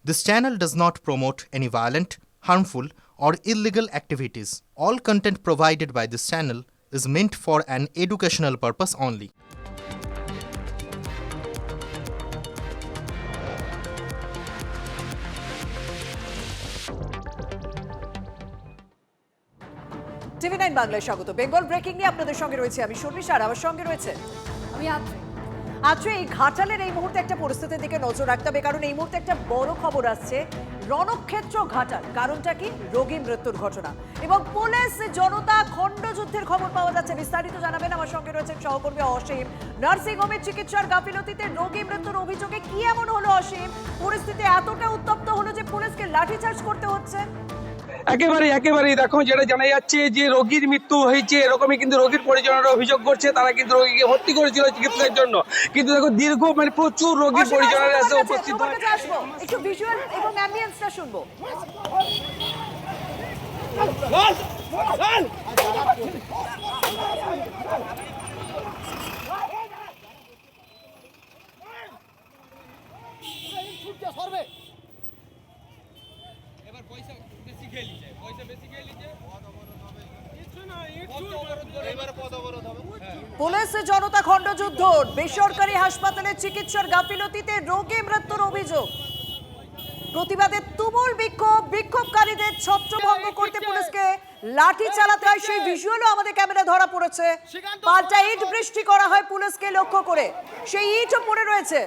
This channel does not promote any violent, harmful, or illegal activities. All content provided by this channel is meant for an educational purpose only. টিভি9 বাংলায় স্বাগত। Bengal breaking নিয়ে আপনাদের সঙ্গে রয়েছে আমি শর্মিষ্ঠা, আর আমার সঙ্গে রয়েছে আমি আজকে এই ঘাটালের এই মুহূর্তে একটা পরিস্থিতির দিকে নজর রাখতে হবে, কারণ এই মুহূর্তে একটা বড় খবর আসছে। রণক্ষেত্র ঘাটাল, কারণটা কি? রোগী মৃত্যুর ঘটনা এবং পুলিশ জনতা খণ্ডযুদ্ধের খবর পাওয়া যাচ্ছে। বিস্তারিত জানাবেন আমার সঙ্গে রয়েছেন সহকর্মী অসীম। নার্সিংহোমের চিকিৎসার গাফিলতিতে রোগী মৃত্যুর অভিযোগে কি এমন হলো অসীম? পরিস্থিতি এতটা উত্তপ্ত হলো যে পুলিশকে লাঠিচার্জ করতে হচ্ছে। একেবারেই দেখো, যেটা জানা যাচ্ছে যে রোগীর মৃত্যু হয়েছে, এরকমই কিন্তু রোগীর পরিজনেরা অভিযোগ করছে। তারা কিন্তু রোগীকে ভর্তি করেছিল চিকিৎসার জন্য, কিন্তু দেখো দীর্ঘ প্রচুর রোগীর পরিজনেরা এসে উপস্থিত হয়। একটু ভিজুয়াল এবং অ্যাম্বিয়েন্সটা শুনবো। পুলিশ জনতা খণ্ডযুদ্ধ, বেসরকারি হাসপাতালে চিকিৎসার গাফিলতিতে রোগী মৃত্যুর অভিযোগ। প্রতিবাদে তুমুল বিক্ষোভকারীদের ছত্রভঙ্গ করতে পুলিশকে লাঠি চালাতে হয়, সেই ভিজুয়ালও আমাদের ক্যামেরা ধরা পড়েছে। পাল্টা ইট বৃষ্টি করা হয় পুলিশকে লক্ষ্য করে, সেই ইটও পড়ে রয়েছে।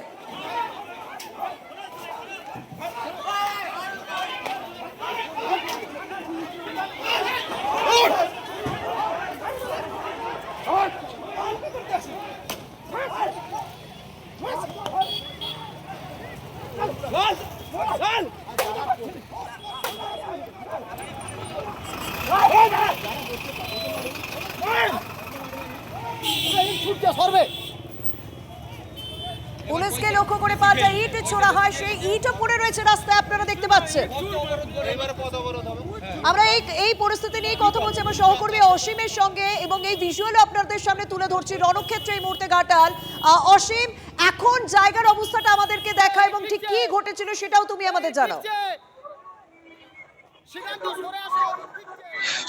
পুলিশকে লক্ষ্য করে পাল্টা ইট ছোড়া হয়, সেই ইটও পড়ে রয়েছে রাস্তায়, আপনারা দেখতে পাচ্ছেন। আমরা এই পরিস্থিতি নিয়ে কথা বলছি আমার সহকর্মী অসীমের সঙ্গে, এবং এই ভিজুয়ালও আপনাদের সামনে তুলে ধরছি। রণক্ষেত্র এই মুহূর্তে ঘাটাল। অসীম, এখন জায়গার অবস্থাটা আমাদেরকে দেখা এবং ঠিক কি ঘটেছিল সেটাও তুমি আমাদের জানাও।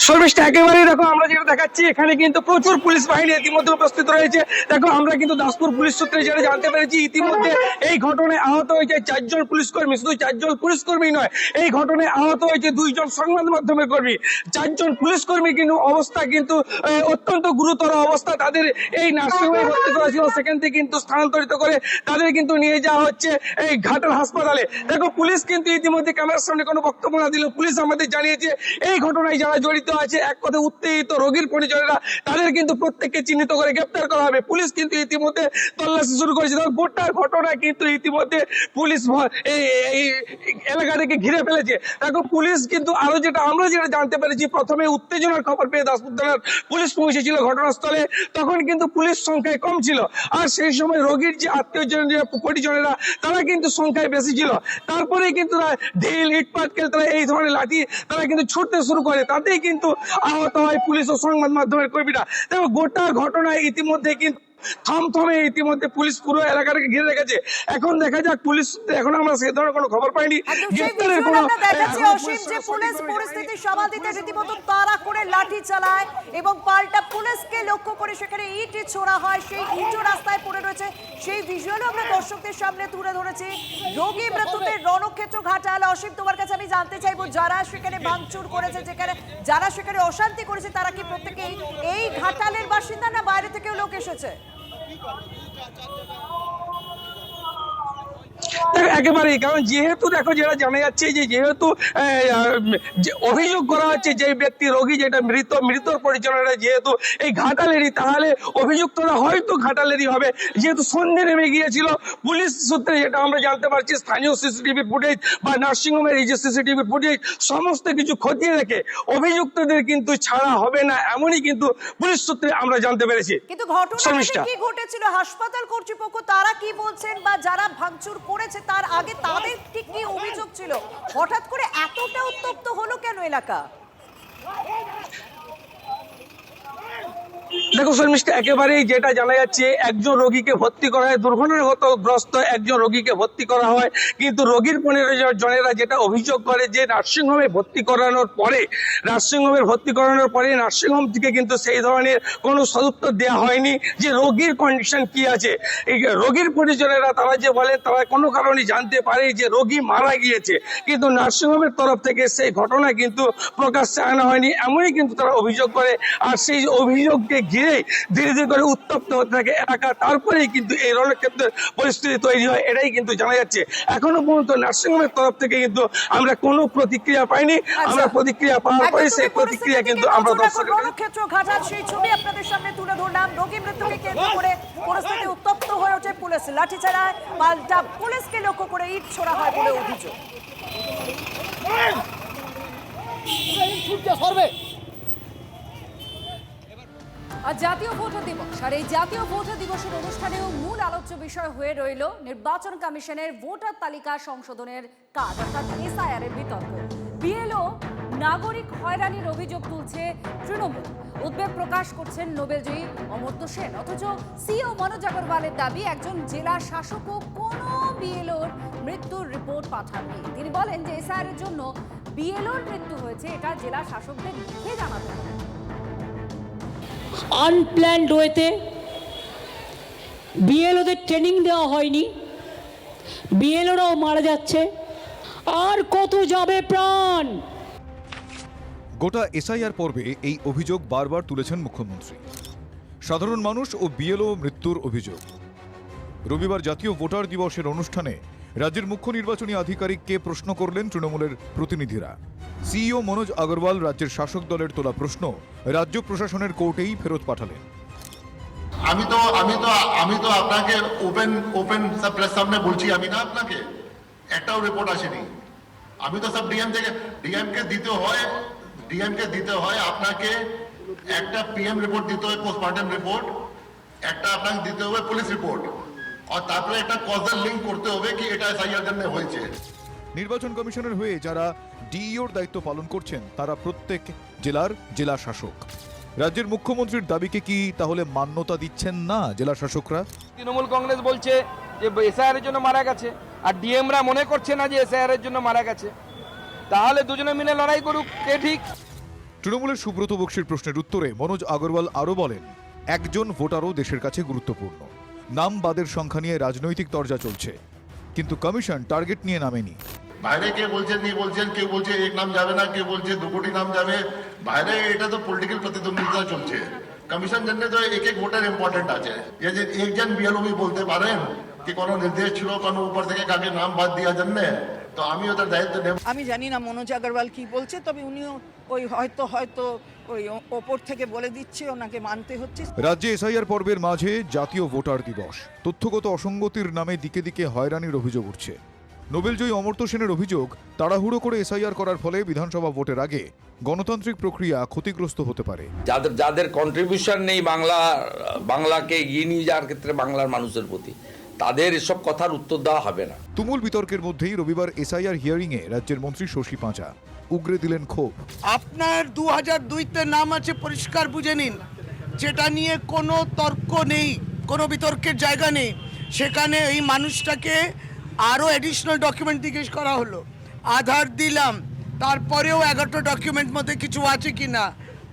শর্মিষ্ঠা, একেবারেই দেখো, আমরা যেটা দেখাচ্ছি এখানে কিন্তু প্রচুর পুলিশ বাহিনী ইতিমধ্যে উপস্থিত রয়েছে। দেখো, আমরা কিন্তু দাসপুর পুলিশ সূত্রে যেটা জানতে পেরেছি, ইতিমধ্যে এই ঘটনায় আহত হয়েছে 4 জন পুলিশ কর্মী। শুধু 4 জন পুলিশ কর্মী নয়, এই ঘটনায় আহত হয়েছে 2 জন সংবাদ মাধ্যমের কর্মী। 4 জন পুলিশ কর্মী কিন্তু অবস্থা কিন্তু অত্যন্ত গুরুতর অবস্থা। তাদের এই নার্সিংহোমে ভর্তি করা ছিল, সেখান থেকে কিন্তু স্থানান্তরিত করে তাদের কিন্তু নিয়ে যাওয়া হচ্ছে এই ঘাটাল হাসপাতালে। দেখো, পুলিশ কিন্তু ইতিমধ্যে ক্যামেরার সামনে কোনো বক্তব্য না দিল, পুলিশ আমাদের জানিয়েছে এই ঘটনায় যারা জড়িত আছে, এক কথায় উত্তেজিত রোগীর পরিজনেরা, তাদের কিন্তু প্রত্যেককে চিহ্নিত করে গ্রেপ্তার করা হবে। পুলিশ কিন্তু ইতিমধ্যে তল্লাশি শুরু করেছে। গোটা ঘটনা কিন্তু ইতিমধ্যে পুলিশ এই এলাকা থেকে ঘিরে ফেলেছে। দেখো, পুলিশ কিন্তু আরো আমরা যেটা জানতে পেরেছি, প্রথমে উত্তেজনার খবর পেয়ে দাসপুর থানার পুলিশ পৌঁছেছিল ঘটনাস্থলে। তখন কিন্তু পুলিশ সংখ্যায় কম ছিল, আর সেই সময় রোগীর যে আত্মীয়জন পরিজনেরা, তারা কিন্তু সংখ্যায় বেশি ছিল। তারপরে কিন্তু ঢিল, ইট পাটকেল, তারা এই ধরনের লাঠি তারা কিন্তু ছুটতে শুরু করে, তাতেই কিন্তু আহত হয় পুলিশ ও সংবাদ মাধ্যমের কর্মীরা। দেখো, গোটা ঘটনায় ইতিমধ্যে কিন্তু থমথমে ইতিমধ্যে পুলিশ পুরো এলাকাটাকে ঘিরে রেখেছে। এখন দেখা যাক, পুলিশ এখন আমরা সে ধরনের কোনো খবর পাইনি। গ্রেফতারের কোনো অসীম যে পুলিশ পরিস্থিতি সামাল দিতে রীতিমতো তাড়া করে লাঠি চালায় এবং পাল্টা পুলিশকে লক্ষ্য করে সেখানে ইট ছোড়া হয়, সেই ইটও রাস্তায় পড়ে রয়েছে। সেই ভিজুয়ালও আমরা দর্শকদের সামনে তুলে ধরেছি। রোগী মৃত্যুতে রণক্ষেত্র ঘাটাল। অসীম, তোমার কাছে আমি জানতে চাইবো, যারা সেখানে ভাঙচুর করেছে, যারা সেখানে অশান্তি করেছে, তারা কি প্রত্যেকেই এই ঘাটালের বাসিন্দা, না বাইরে থেকেও লোক এসেছে? একেবারেই, কারণ যেহেতু দেখো, যেটা জানা যাচ্ছে যে যেহেতু অভিযোগ করা হচ্ছে যে ব্যক্তি রোগী, যেটা মৃতর পরিজনেরা যেহেতু এই ঘাটালেরই, তাহলে অভিযুক্তরা হয়তো ঘাটালেরই হবে। যেহেতু সন্ধ্যে নেমে গিয়েছিল, পুলিশ সূত্রে যেটা আমরা জানতে পারছি, স্থানীয় সিসিটিভি ফুটেজ বা নার্সিংহোমের এই যে সিসিটিভি ফুটেজ, সমস্ত কিছু খতিয়ে রেখে অভিযুক্তদের কিন্তু ছাড়া হবে না, এমনই কিন্তু পুলিশ সূত্রে আমরা জানতে পেরেছি। কিন্তু ঘটনাটা কি ঘটেছিল, হাসপাতাল কর্তৃপক্ষ তারা কি বলছেন, বা যারা ভাঙচুর করেছে তার আগে তাদের ঠিক কি অভিযোগ ছিল? হঠাৎ করে এতটা উত্তপ্ত হলো কেন এলাকা? দেখো শর্মিষ্ঠা, একেবারেই যেটা জানা যাচ্ছে, একজন রোগীকে ভর্তি করা হয়, দুর্ঘটনাগ্রস্ত একজন রোগীকে ভর্তি করা হয়, কিন্তু রোগীর জনেরা যেটা অভিযোগ করে যে নার্সিংহোমে ভর্তি করানোর পরে নার্সিংহোম থেকে কিন্তু সেই ধরনের কোনো সদুত্তর দেওয়া হয়নি যে রোগীর কন্ডিশন কি আছে। এই রোগীর পরিজনেরা তারা যে বলেন তারা কোনো কারণে জানতে পারে যে রোগী মারা গিয়েছে, কিন্তু নার্সিংহোমের তরফ থেকে সেই ঘটনা কিন্তু প্রকাশ্যে আনা হয়নি, এমনই কিন্তু তারা অভিযোগ করে। আর সেই অভিযোগকে ঘিরে ধীরে ধীরে করে উত্তপ্ত হতে থাকে এলাকা, তারপরেই কিন্তু এই রণক্ষেত্রের পরিস্থিতি তৈরি হয়, এটাই কিন্তু জানা যাচ্ছে। এখনো পর্যন্ত নার্সিংহোমের তরফ থেকে কিন্তু আমরা কোনো প্রতিক্রিয়া পাইনি। আমরা প্রতিক্রিয়া পাওয়ার পরে সেই প্রতিক্রিয়া কিন্তু আমরা দর্শকের রণক্ষেত্র ঘাটার সেই ছবি আপনাদের সামনে তুলে ধরলাম। রোগী মৃত্যুকে কেন্দ্র করে পরিস্থিতি উত্তপ্ত হয়ে ওঠে, পুলিশ লাঠিচাড়ায়, পাল্টা পুলিশকে লক্ষ্য করে ইট ছোড়া হয় বলে অভিযোগ। আর জাতীয় ভোটার দিবস, আর এই জাতীয় ভোটার দিবসের অনুষ্ঠানেও মূল আলোচ্য বিষয় হয়ে রইল নির্বাচন কমিশনের ভোটার তালিকা সংশোধনের কাজ, অর্থাৎ এসআইআর এর বিতর্ক। বিএলও নাগরিক হয়রানির অভিযোগ তুলছে তৃণমূল। উদ্বেগ প্রকাশ করছেন নোবেলজয়ী অমর্ত্য সেন। অথচ সিও মনোজ আগরওয়ালের দাবি, একজন জেলা শাসকও কোনো বিএলওর মৃত্যুর রিপোর্ট পাঠাননি। তিনি বলেন যে এসআইআর এর জন্য বিএলওর মৃত্যু হয়েছে এটা জেলা শাসকদের লিখে জানাতে হবে। আনপ্ল্যান্ড ওয়েতে বিএলওদের ট্রেনিং দেওয়া হয়নি, বিএলওরাও মারা যাচ্ছে, আর কত যাবে প্রাণ। গোটা এসআইআর পর্বে এই অভিযোগ বারবার তুলেছেন মুখ্যমন্ত্রী। সাধারণ মানুষ ও বিএলও মৃত্যুর অভিযোগ। রবিবার জাতীয় ভোটার দিবসের অনুষ্ঠানে রাজ্যের মুখ্য নির্বাচনী আধিকারিককে প্রশ্ন করলেন তৃণমূলের প্রতিনিধিরা। সিইও মনোজ আগরওয়াল রাজ্যের শাসক দলের তোলা প্রশ্ন রাজ্য প্রশাসনের কোর্টেই ফেরত পাঠালেন। আমি তো আপনাকে ওপেন সব প্রেস সামনে বলছি, আমি না আপনাকে একটাও রিপোর্ট আসেনি। আমি তো সব ডিএমকে দিতে হয় আপনাকে একটা পিএম রিপোর্ট দিতে হয়, পোস্টমর্টম রিপোর্ট, একটা আপনাকে দিতে হবে পুলিশ রিপোর্ট, আর তারপরে একটা কজাল লিঙ্ক করতে হবে কি এটা এসআইআর জন্য হয়েছে। নির্বাচন কমিশনের হয়ে যারা ডিইওর দায়িত্ব পালন করছেন তারা প্রত্যেক জেলার জেলা শাসক। রাজ্যের মুখ্যমন্ত্রীর দাবিকে কি তাহলে মান্যতা দিচ্ছেন না জেলা শাসকরা? তৃণমূল কংগ্রেস বলছে যে এসআইআর এর জন্য মারা গেছে, আর ডিএমরা মনে করছে না যে এসআইআর এর জন্য মারা গেছে। তাহলে দুজনে মিলে লড়াই করুক, কে ঠিক? তৃণমূলের সুব্রত বক্সির প্রশ্নের উত্তরে মনোজ আগরওয়াল আরও বলেন, একজন ভোটারও দেশের কাছে গুরুত্বপূর্ণ। নাম বাদের সংখ্যা নিয়ে রাজনৈতিক তরজা চলছে, কিন্তু কমিশন টার্গেট নিয়ে নামেনি। বাইরে কে বলছেন কেউ বলছে এক নাম যাবে না, কেউ বলছে 2 কোটি নাম যাবে। বাইরে এটা তো পলিটিক্যাল প্রতিদ্বন্দ্বিতা চলছে। কমিশন জন্য তো এক ভোটার ইম্পর্টেন্ট আছে। এই যে একজন বিএলও বলতে পারেন কি কোনো নির্দেশ ছিল কোনো উপর থেকে কাকে নাম বাদ দেওয়ার জন্য, তো আমি ওদের দায়িত্ব নেব। আমি জানি না মনোজ আগরওয়াল কি বলছে, তবে উনিও ওই হয়তো ওই ওপর থেকে বলে দিচ্ছে, ওনাকে মানতে হচ্ছে। রাজ্যে এসআইআর পর্বের মাঝে জাতীয় ভোটার দিবস। তথ্যগত অসঙ্গতির নামে দিকে দিকে হয়রানির অভিযোগ উঠছে। নোবেলজয়ী অমর্ত্য সেনের অভিযোগ, তাড়াহুড়ো করে এসআইআর করার ফলে বিধানসভা ভোটের আগে গণতান্ত্রিক প্রক্রিয়া ক্ষতিগ্রস্ত হতে পারে। যাদের কন্ট্রিবিউশন নেই বাংলাকে এগিয়ে নিয়ে যাওয়ার ক্ষেত্রে বাংলার মানুষের প্রতি, তাদের এসব কথার উত্তর দেওয়া হবে না। তুমুল বিতর্কের মধ্যেই রবিবার এসআইআর হিয়ারিংয়ে রাজ্যের মন্ত্রী শশী পাঁচা উগরে দিলেন ক্ষোভ। আপনার 2002-তে নাম আছে, পরিষ্কার বুঝে নিন, যেটা নিয়ে কোনো তর্ক নেই, কোনো বিতর্কের জায়গা নেই। সেখানে এই মানুষটাকে আরও অ্যাডিশনাল ডকুমেন্ট জিজ্ঞেস করা হলো, আধার দিলাম, তারপরেও 11টা ডকুমেন্ট মধ্যে কিছু আছে কি না,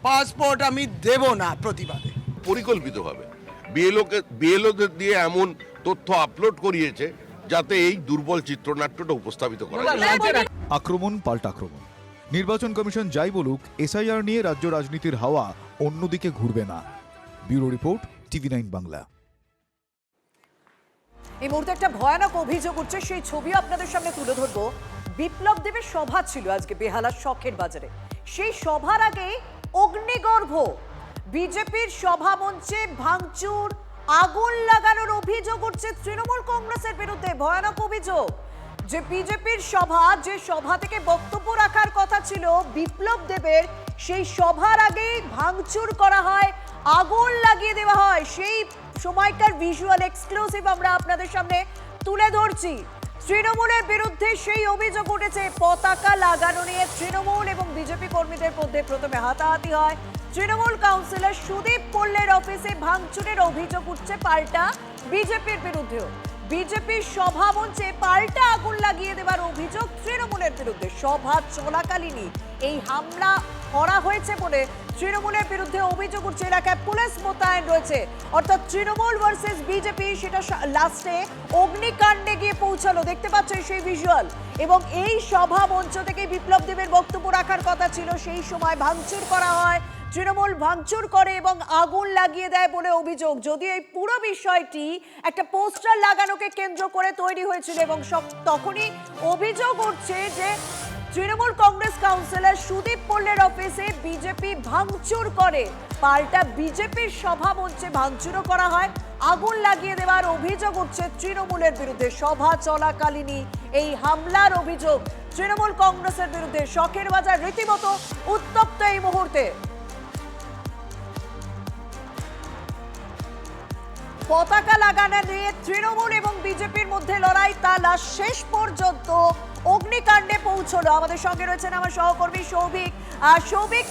পাসপোর্ট আমি দেব না প্রতিবাদে। পরিকল্পিতভাবে বিএলওদের দিয়ে এমন তথ্য আপলোড করিয়েছে যাতে এই দুর্বল চিত্রনাট্যটা উপস্থাপিত করা যায়। আক্রমণ পাল্টা আক্রমণ। নির্বাচন কমিশন যাই বলুক, এসআইআর নিয়ে রাজ্য রাজনীতির হাওয়া অন্যদিকে ঘুরবে না। Bureau report, TV9 Bangla. এই মুহূর্তে একটা ভয়ানক অভিযোগ উঠছে, সেই ছবিও আপনাদের সামনে তুলে ধরবো। বিপ্লব দেবের সভা ছিল আজকে বেহালার শখের বাজারে। সেই সভার আগে অগ্নিগর্ভ, বিজেপির সভা মঞ্চে ভাঙচুর, আগুন লাগানোর অভিযোগ উঠছে তৃণমূল কংগ্রেসের বিরুদ্ধে। ভয়ানক অভিযোগ যে বিজেপির সভা, যে সভা থেকে বক্তব্য রাখার কথা ছিল বিপ্লব দেবের, সেই সভার আগেই ভাঙচুর করা হয়, আগুন লাগিয়ে দেওয়া হয়। সেই সময়কার ভিজুয়াল এক্সক্লুসিভ আমরা আপনাদের সামনে তুলে ধরছি। তৃণমূলের বিরুদ্ধে সেই অভিযোগ উঠেছে। পতাকা লাগানো নিয়ে তৃণমূল এবং বিজেপি কর্মীদের মধ্যে প্রথমে হাতাহাতি হয়। তৃণমূল কাউন্সিলর সুদীপ পল্লের অফিসে ভাঙচুরের অভিযোগ উঠছে পাল্টা বিজেপির বিরুদ্ধেও। বিজেপির সভা মঞ্চে পাল্টা আগুন লাগিয়ে দেওয়ার অভিযোগ তৃণমূলের বিরুদ্ধে। সভা চলাকালীনই এই হামলা করা হয়েছে বলে তৃণমূলের বিরুদ্ধে অভিযোগ উঠছে। এলাকায় পুলিশ মোতায়েন রয়েছে, অর্থাৎ তৃণমূল ভার্সেস বিজেপি, সেটা লাস্টে অগ্নিকাণ্ডে গিয়ে পৌঁছালো। দেখতে পাচ্ছ সেই ভিজুয়াল। এবং এই সভা মঞ্চ থেকে বিপ্লব দেবের বক্তব্য রাখার কথা ছিল, সেই সময় ভাঙচুর করা হয়। তৃণমূল ভাঙচুর করে এবং আগুন লাগিয়ে দেয় বলে অভিযোগ। যদিও এই পুরো বিষয়টি একটা পোস্টার লাগানোকে কেন্দ্র করে তৈরি হয়েছিল এবং তখনই অভিযোগ উঠছে যে তৃণমূল কংগ্রেস কাউন্সিলর সুদীপ পল্লের অফিসে বিজেপি ভাঙচুর করে। পাল্টা বিজেপির সভা মঞ্চে ভাঙচুরও করা হয়, আগুন লাগিয়ে দেওয়ার অভিযোগ উঠছে তৃণমূলের বিরুদ্ধে। সভা চলাকালীনই এই হামলার অভিযোগ তৃণমূল কংগ্রেসের বিরুদ্ধে। শখের বাজার রীতিমতো উত্তপ্ত এই মুহূর্তে। পতাকা লাগানো নিয়ে তৃণমূল এবং বিজেপির মধ্যে লড়াই, তা শেষ পর্যন্ত অগ্নিকাণ্ডে পৌঁছলো। আমাদের সঙ্গে রয়েছেন আমার সহকর্মী সৌভিক। সৌভিক,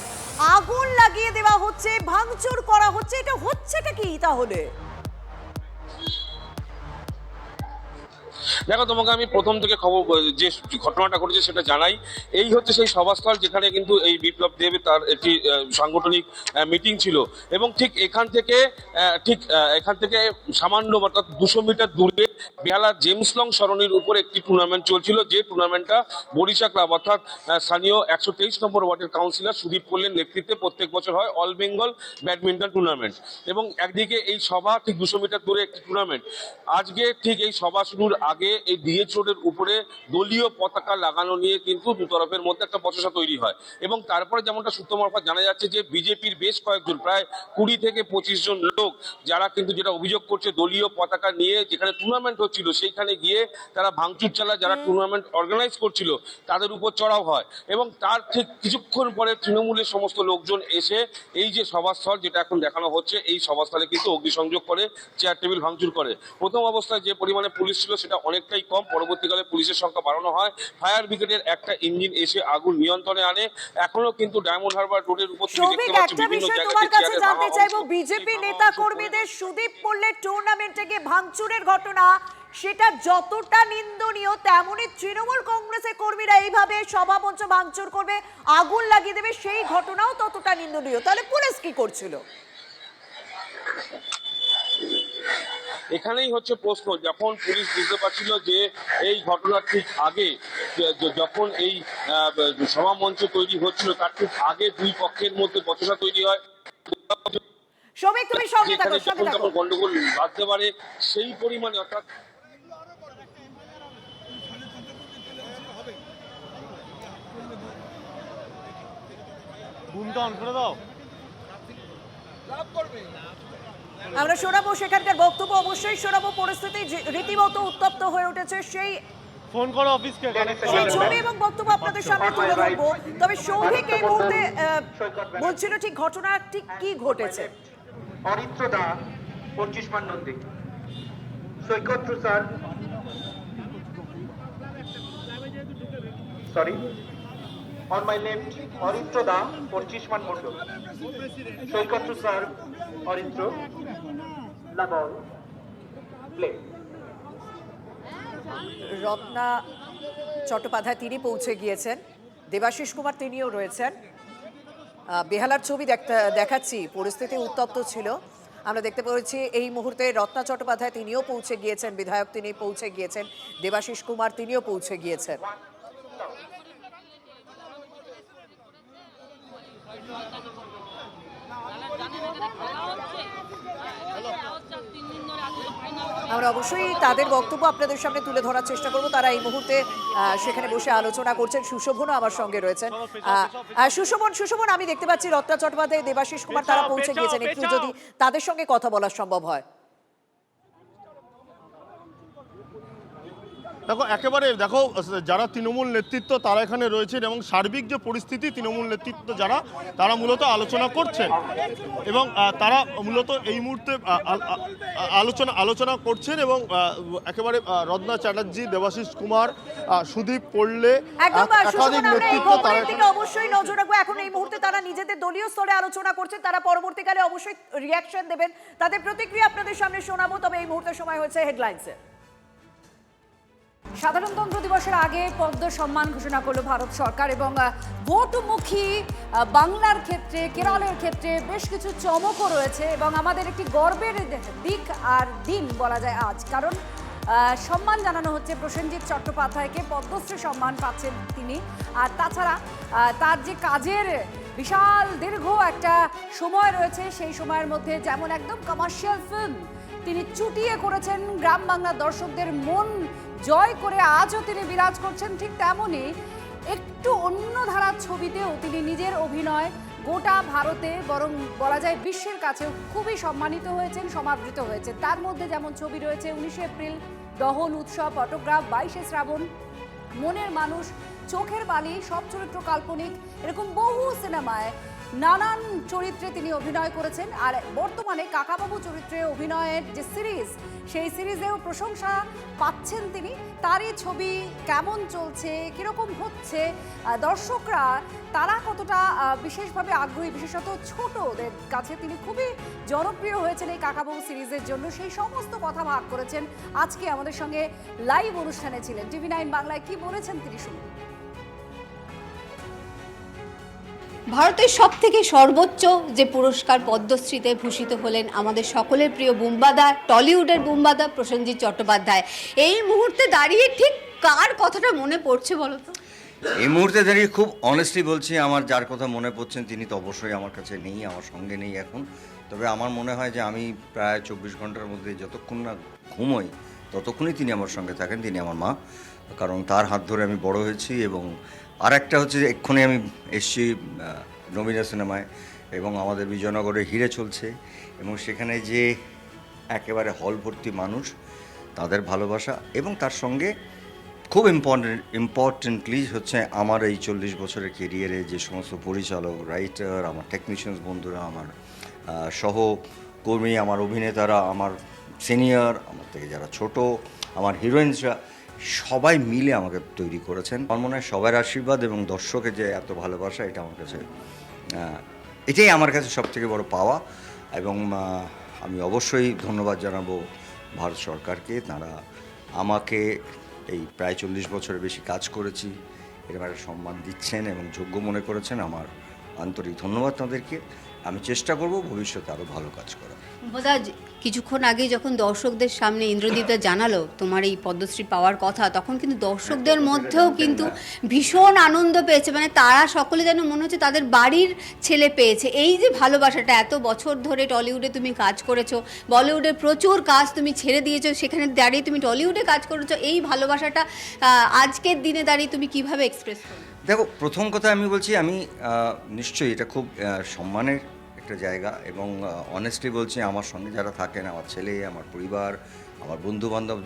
আগুন লাগিয়ে দেওয়া হচ্ছে, ভাঙচুর করা হচ্ছে, এটা হচ্ছেটা কি তাহলে? দেখো, তোমাকে আমি প্রথম থেকে খবর যে ঘটনাটা ঘটেছে সেটা জানাই। এই হচ্ছে সেই সভাস্থল যেখানে কিন্তু এই বিপ্লব দেব তার একটি সাংগঠনিক মিটিং ছিল এবং ঠিক এখান থেকে সামান্য অর্থাৎ 200 মিটার দূরে বেহালা জেমস লং সরণির উপর একটি টুর্নামেন্ট চলছিল, যে টুর্নামেন্টটা বরিশা ক্লাব অর্থাৎ স্থানীয় 123 নম্বর ওয়ার্ডের কাউন্সিলর সুদীপ পল্লের নেতৃত্বে প্রত্যেক বছর হয় অল বেঙ্গল ব্যাডমিন্টন টুর্নামেন্ট। এবং একদিকে এই সভা, ঠিক 200 মিটার দূরে একটি টুর্নামেন্ট। আজকে ঠিক এই সভা শুরুর আগে এই ডিএচ রোডের উপরে দলীয় পতাকা লাগানো নিয়ে কিন্তু দুতরফের মধ্যে একটা বচসা তৈরি হয় এবং তারপরে যেমনটা সূত্র মারফত জানা যাচ্ছে যে বিজেপির বেশ কয়েকজন, প্রায় 20 থেকে 25 জন লোক, যারা কিন্তু যেটা অভিযোগ করছে দলীয় পতাকা নিয়ে যেখানে টুর্নামেন্ট হচ্ছিল সেইখানে গিয়ে তারা ভাঙচুর চালায়, যারা টুর্নামেন্ট অর্গানাইজ করছিল তাদের উপর চড়াও হয়। এবং তার ঠিক কিছুক্ষণ পরে তৃণমূলের সমস্ত লোকজন এসে এই যে সভাস্থল যেটা এখন দেখানো হচ্ছে, এই সভাস্থলে কিন্তু অগ্নিসংযোগ করে, চেয়ার টেবিল ভাঙচুর করে। প্রথম অবস্থায় যে পরিমাণে পুলিশ ছিল সেটা অনেকটাই কম, পরবর্তীকালে পুলিশের সংখ্যা বাড়ানো হয়, ফায়ার ব্রিগেডের একটা ইঞ্জিন এসে আগুন নিয়ন্ত্রণে আনে। এখনো কিন্তু ডায়মন্ড হারবার রোডের উপর থেকে দেখতে পাচ্ছি বিভিন্ন জায়গায় জানতে চাইবো, বিজেপি নেতা কর্মীদের সুদীপ পল্লের টুর্নামেন্টে গিয়ে ভাঙচুরের ঘটনা, সেটা যতটা নিন্দনীয় তেমনি তৃণমূল কংগ্রেসের কর্মীরা এইভাবে সভা মঞ্চ ভাঙচুর করবে, আগুন লাগিয়ে দেবে, সেই ঘটনাও ততটা নিন্দনীয়। তাহলে পুলিশ কি করছিল? এখানেই হচ্ছে প্রশ্ন। যখন পুলিশ বুঝতে পারছিল যে এই ঘটনার ঠিক আগে, যখন এই সভা মঞ্চ তৈরি হচ্ছিল তার ঠিক আগে দুই পক্ষের মধ্যে বচসা তৈরি হয়, গন্ডগোল বাঁধতে পারে, সেই পরিমাণে অর্থাৎ আমরা শোনাবো সেখানকার বক্তব্য, অবশ্যই শোনাবো। পরিস্থিতি রীতিমতো উত্তপ্ত হয়ে উঠেছে, সেই ফোন করো অফিসকে, সেই ছবি এবং বক্তব্য আপনাদের সামনে তুলে ধরবো। তবে সৌভিক এই মুহূর্তে বলছিল ঠিক ঘটনা ঠিক কি ঘটেছে। অরিত্র দা 25 মান Nandi, Saikat sir, sorry, on my left Aritra দা 25 মান মন্ডল, সৈকত স্যার, অরিত্র লাবল প্লে। রত্না চট্টোপাধ্যায় তিনি পৌঁছে গিয়েছেন, দেবাশিস কুমার তিনিও রয়েছেন। বেহালার ছবি দেখাচ্ছি, পরিস্থিতি উত্তপ্ত ছিল। আমরা দেখতে পেয়েছি এই মুহূর্তে রত্না চট্টোপাধ্যায় তিনিও পৌঁছে গিয়েছেন, বিধায়ক তিনি পৌঁছে গিয়েছেন, দেবাশিস কুমার তিনিও পৌঁছে গিয়েছেন। আমরা অবশ্যই তাদের বক্তব্য আপনাদের সামনে তুলে ধরার চেষ্টা করব। তারা এই মুহূর্তে সেখানে বসে আলোচনা করছেন। সুশোভনও আমার সঙ্গে রয়েছেন। সুশোভন, আমি দেখতে পাচ্ছি রত্না চট্টোপাধ্যায়, দেবাশিস কুমার তারা পৌঁছে গিয়েছেন, একটু যদি তাদের সঙ্গে কথা বলা সম্ভব হয়। দেখো একেবারে দেখো যারা তৃণমূল নেতৃত্ব তারা এখানে রয়েছেন এবং সার্বিক যে পরিস্থিতি তৃণমূল নেতৃত্ব যারা তারা মূলত আলোচনা করছেন এবং তারা মূলত এই মুহূর্তে আলোচনা করছেন এবং একেবারে রত্না চ্যাটার্জি, দেবাশিস কুমার, সুদীপ পড়লে একাধিক নেতৃত্ব তারা অবশ্যই নজর রাখবো। এখন এই মুহূর্তে তারা নিজেদের দলীয় স্তরে আলোচনা করছেন, তারা পরবর্তীকালে অবশ্যই রিয়াকশন দেবেন, তাদের প্রতিক্রিয়া আপনাদের সামনে শোনাবো। তবে এই মুহূর্তে সময় হয়েছে হেডলাইন্সে। সাধারণতন্ত্র দিবসের আগে পদ্ম সম্মান ঘোষণা করলো ভারত সরকার এবং ভোটমুখী বাংলার ক্ষেত্রে, কেরলের ক্ষেত্রে বেশ কিছু চমকও রয়েছে এবং আমাদের একটি গর্বের দিক আর দিন বলা যায় আজ, কারণ সম্মান জানানো হচ্ছে প্রসেনজিৎ চট্টোপাধ্যায়কে, পদ্মশ্রী সম্মান পাচ্ছেন তিনি। আর তাছাড়া তার যে কাজের বিশাল দীর্ঘ একটা সময় রয়েছে, সেই সময়ের মধ্যে যেমন একদম কমার্শিয়াল ফিল্ম তিনি চুটিয়ে করেছেন, গ্রাম বাংলার দর্শকদের মন জয় করে আজও তিনি বিরাজ করছেন, ঠিক তেমনই একটু অন্য ধারার ছবিতেও তিনি নিজের অভিনয় গোটা ভারতে বরং বলা যায় বিশ্বের কাছেও খুবই সম্মানিত হয়েছেন, সমাদৃত হয়েছে। তার মধ্যে যেমন ছবি রয়েছে 19 এপ্রিল, দহন উৎসব, অটোগ্রাফ, 22 শ্রাবণ, মনের মানুষ, চোখের বালি, সব চরিত্র কাল্পনিক, এরকম বহু সিনেমায় নানান চরিত্রে তিনি অভিনয় করেছেন। আর বর্তমানে কাকাবাবু চরিত্রে অভিনয়ের যে সিরিজ, সেই সিরিজেও প্রশংসা পাচ্ছেন তিনি। তারই ছবি কেমন চলছে, কীরকম হচ্ছে, দর্শকরা তারা কতটা বিশেষভাবে আগ্রহী, বিশেষত ছোটদের কাছে তিনি খুবই জনপ্রিয় হয়েছেন এই কাকাবাবু সিরিজের জন্য, সেই সমস্ত কথা ভাগ করেছেন। আজকে আমাদের সঙ্গে লাইভ অনুষ্ঠানে ছিলেন। TV9 বাংলায় কি বলেছেন তিনি শুনুন। ভারতের সবথেকে সর্বোচ্চ যে পুরস্কার পদ্মশ্রীতে ভূষিত হলেন আমাদের সকলের প্রিয় বুম্বাদা, টলিউডের বুম্বাদা প্রসেনজিৎ চট্টোপাধ্যায়। এই মুহূর্তে দাঁড়িয়ে ঠিক কার কথাটা মনে পড়ছে বলো তো? এই মুহূর্তে দাঁড়িয়ে খুব অনেস্টলি বলছি, আমার যার কথা মনে পড়ছেন তিনি তো অবশ্যই আমার কাছে নেই, আমার সঙ্গে নেই এখন। তবে আমার মনে হয় যে আমি প্রায় 24 ঘন্টার মধ্যে যতক্ষণ না ঘুমোই ততক্ষণই তিনি আমার সঙ্গে থাকেন। তিনি আমার মা, কারণ তার হাত ধরে আমি বড় হয়েছি। এবং আর একটা হচ্ছে যে এক্ষুনি আমি এসছি নবীনা সিনেমায় এবং আমাদের বিজয়নগরে হিরে চলছে এবং সেখানে যে একেবারে হল ভর্তি মানুষ, তাদের ভালোবাসা এবং তার সঙ্গে খুব ইম্পর্টেন্টলি হচ্ছে আমার এই 40 বছরের কেরিয়ারে যে সমস্ত পরিচালক, রাইটার, আমার টেকনিশিয়ানস বন্ধুরা, আমার সহকর্মী, আমার অভিনেতারা, আমার সিনিয়র, আমার থেকে যারা ছোট, আমার হিরোইনসরা, সবাই মিলে আমাকে তৈরি করেছেন। আমার মনে হয় সবার আশীর্বাদ এবং দর্শকের যে এত ভালোবাসা, এটা আমার কাছে এটাই আমার কাছে সবথেকে বড় পাওয়া। এবং আমি অবশ্যই ধন্যবাদ জানাবো ভারত সরকারকে। তারা আমাকে এই প্রায় 40 বছরের বেশি কাজ করেছি, এরকম একটা সম্মান দিচ্ছেন এবং যোগ্য মনে করেছেন। আমার আন্তরিক ধন্যবাদ তাদেরকে। আমি চেষ্টা করব ভবিষ্যতে আরও ভালো কাজ করার। বোধা কিছুক্ষণ আগে যখন দর্শকদের সামনে ইন্দ্রদীপদা জানালো তোমার এই পদ্মশ্রী পাওয়ার কথা, তখন কিন্তু দর্শকদের মধ্যেও কিন্তু ভীষণ আনন্দ পেয়েছে। মানে তারা সকলে যেন মনে হচ্ছে তাদের বাড়ির ছেলে পেয়েছে। এই যে ভালোবাসাটা, এত বছর ধরে টলিউডে তুমি কাজ করেছো, বলিউডে প্রচুর কাজ তুমি ছেড়ে দিয়েছো, সেখানে দাঁড়িয়ে তুমি টলিউডে কাজ করেছো, এই ভালোবাসাটা আজকের দিনে দাঁড়িয়ে তুমি কিভাবে এক্সপ্রেস করো? দেখো, প্রথম কথা আমি বলছি, আমি নিশ্চয়ই এটা খুব সম্মানের একটা জায়গা এবং অনেস্টলি বলছি, আমার সঙ্গে যারা থাকেন, আমার ছেলে, আমার পরিবার, আমার বন্ধুবান্ধব,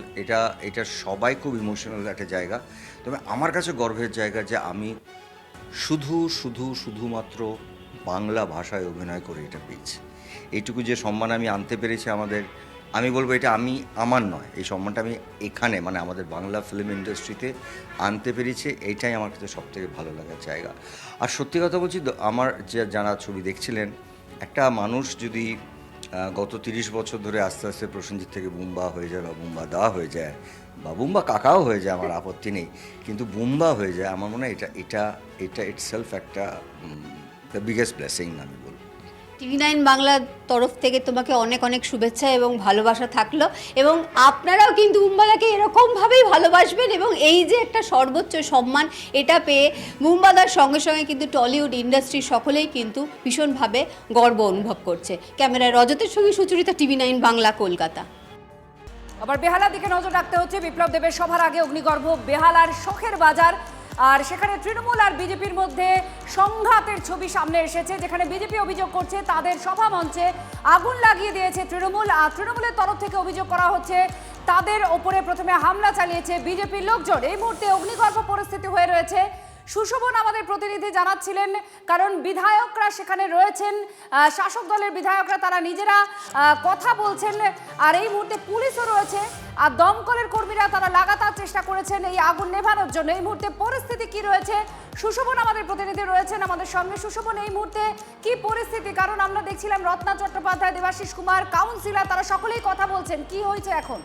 এটা সবাই খুব ইমোশনাল একটা জায়গা। তবে আমার কাছে গর্বের জায়গা যে আমি শুধুমাত্র বাংলা ভাষায় অভিনয় করে এটা পেয়েছি। এইটুকু যে সম্মান আমি আনতে পেরেছি আমাদের, আমি বলবো এটা আমার নয়, এই সম্মানটা আমি এখানে মানে আমাদের বাংলা ফিল্ম ইন্ডাস্ট্রিতে আনতে পেরেছি। এইটাই আমার কাছে সবথেকে ভালো লাগার জায়গা। আর সত্যি কথা বলছি, আমার যে যারা ছবি দেখছিলেন, একটা মানুষ যদি গত 30 বছর ধরে আস্তে আস্তে প্রসেনজিৎ থেকে বুম্বা হয়ে যায় বা বুম্বা দা হয়ে যায় বা বুম্বা কাকাও হয়ে যায়, আমার আপত্তি নেই, কিন্তু বুম্বা হয়ে যায়, আমার মনে হয় এটা ইটসেলফ একটা দ্য বিগেস্ট ব্লেসিং আমি বলবো। TV9 বাংলার তরফ থেকে তোমাকে অনেক অনেক শুভেচ্ছা এবং ভালোবাসা থাকলো এবং আপনারাও কিন্তু বুম্বাদাকে এরকমভাবেই ভালোবাসবেন এবং এই যে একটা সর্বোচ্চ সম্মান, এটা পেয়ে বুম্বাদার সঙ্গে সঙ্গে কিন্তু টলিউড ইন্ডাস্ট্রির সকলেই কিন্তু ভীষণভাবে গর্ব অনুভব করছে। ক্যামেরায় রজতের সঙ্গে সুচরিতা, TV9 বাংলা, কলকাতা। আবার বেহালার দিকে নজর রাখতে হচ্ছে। বিপ্লব দেবের সভার আগে অগ্নিগর্ভ বেহালার শখের বাজার, আর সেখানে তৃণমূল আর বিজেপির মধ্যে সংঘাতের ছবি সামনে এসেছে, যেখানে বিজেপি অভিযোগ করছে তাদের সভা মঞ্চে আগুন লাগিয়ে দিয়েছে তৃণমূল। আর তৃণমূলের তরফ থেকে অভিযোগ করা হচ্ছে তাদের ওপরে প্রথমে হামলা চালিয়েছে বিজেপির লোকজন। এই মুহূর্তে অগ্নিগর্ভ পরিস্থিতি হয়ে রয়েছে। সুশোভন আমাদের প্রতিনিধি জানাচ্ছিলেন, কারণ বিধায়করা সেখানে রয়েছেন, শাসক দলের বিধায়করা তারা নিজেরা কথা বলছেন, আর এই মুহূর্তে পুলিশও রয়েছে, আর দমকলের কর্মীরা তারা লাগাতার চেষ্টা করেছেন এই আগুন নেভানোর জন্য। এই মুহূর্তে পরিস্থিতি কি রয়েছে? সুশোভন আমাদের প্রতিনিধি রয়েছেন আমাদের সঙ্গে। সুশোভন, এই মুহূর্তে কি পরিস্থিতি? কারণ আমরা দেখছিলাম রত্না চট্টোপাধ্যায়, দেবাশিস কুমার, কাউন্সিলর তারা সকলেই কথা বলছেন, কি হয়েছে এখন?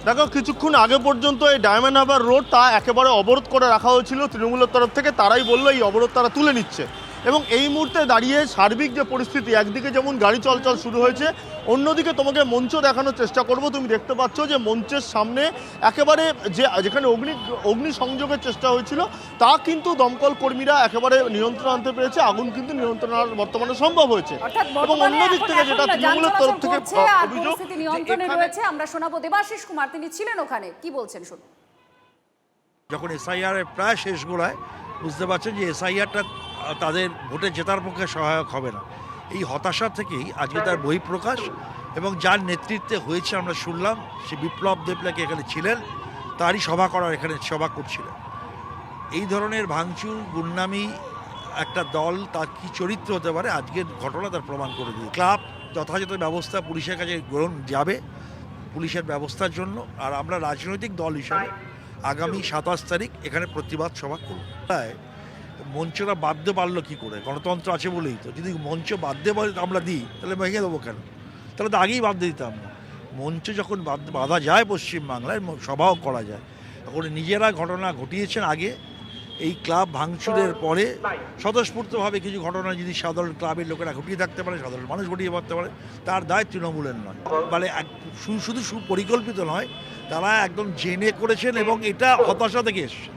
দেখো, কিছুক্ষণ আগে পর্যন্ত এই ডায়মন্ড হারবার রোড তা একেবারে অবরোধ করে রাখা হয়েছিল তৃণমূলের তরফ থেকে। তারাই বললো এই অবরোধ তারা তুলে নিচ্ছে, এবং এই মুহূর্তে দাঁড়িয়ে সার্বিক যে পরিস্থিতি, একদিকে যেমন গাড়ি চলাচল শুরু হয়েছে, অন্যদিকে তোমাকে মঞ্চ দেখানোর চেষ্টা করব। তুমি দেখতে পাচ্ছ যে মঞ্চের সামনে একেবারে যেখানে অগ্নি সংযোগের চেষ্টা হয়েছিল তা কিন্তু দমকল কর্মীরা একেবারে নিয়ন্ত্রণ আনতে পেরেছে। আগুন কিন্তু নিয়ন্ত্রণ আনা বর্তমানে সম্ভব হয়েছে, এবং অন্যদিক থেকে যেটা তৃণমূলের তরফ থেকে অভিযোগ নিয়ন্ত্রণে রয়েছে। আমরা শোনাবো দেবাশিস কুমার, তিনি ছিলেন ওখানে, কি বলছেন শুনুন। যখন এসআইআর প্রায় শেষ গোড়ায় বুঝতে পারছেন যে এসআইআরটা তাদের ভোটে জেতার পক্ষে সহায়ক হবে না, এই হতাশা থেকেই আজকে তার বহিঃপ্রকাশ। এবং যার নেতৃত্বে হয়েছে আমরা শুনলাম, সে বিপ্লব দেবলাকে এখানে ছিলেন, তারই সভা করার এখানে সভা করছিলেন। এই ধরনের ভাঙচুর গুন্ডামি একটা দল তার কী চরিত্র হতে পারে আজকের ঘটনা তার প্রমাণ করে দিয়ে। ক্লাব যথাযথ ব্যবস্থা পুলিশের কাছে গ্রহণ যাবে পুলিশের ব্যবস্থার জন্য। আর আমরা রাজনৈতিক দল হিসাবে আগামী 27 তারিখ এখানে প্রতিবাদ সভা করব। মঞ্চটা বাঁধতে পারলো কী করে? গণতন্ত্র আছে বলেই তো। যদি মঞ্চ বাঁধতে আমরা দিই তাহলে ভেঙে দেবো কেন? তাহলে তো আগেই বাঁধতে দিতাম না। মঞ্চ যখন বাঁধা যায় পশ্চিমবাংলায়, সভাও করা যায়, তখন নিজেরা ঘটনা ঘটিয়েছেন আগে। এই ক্লাব ভাঙচুরের পরে স্বতঃস্ফূর্তভাবে কিছু ঘটনা যদি সাধারণ ক্লাবের লোকেরা ঘটিয়ে থাকতে পারে, সাধারণ মানুষ ঘটিয়ে পারতে পারে, তার দায় তৃণমূলের নয়। মানে শুধু সুপরিকল্পিত নয়, তারা একদম জেনে করেছেন, এবং এটা হতাশা থেকে এসছে।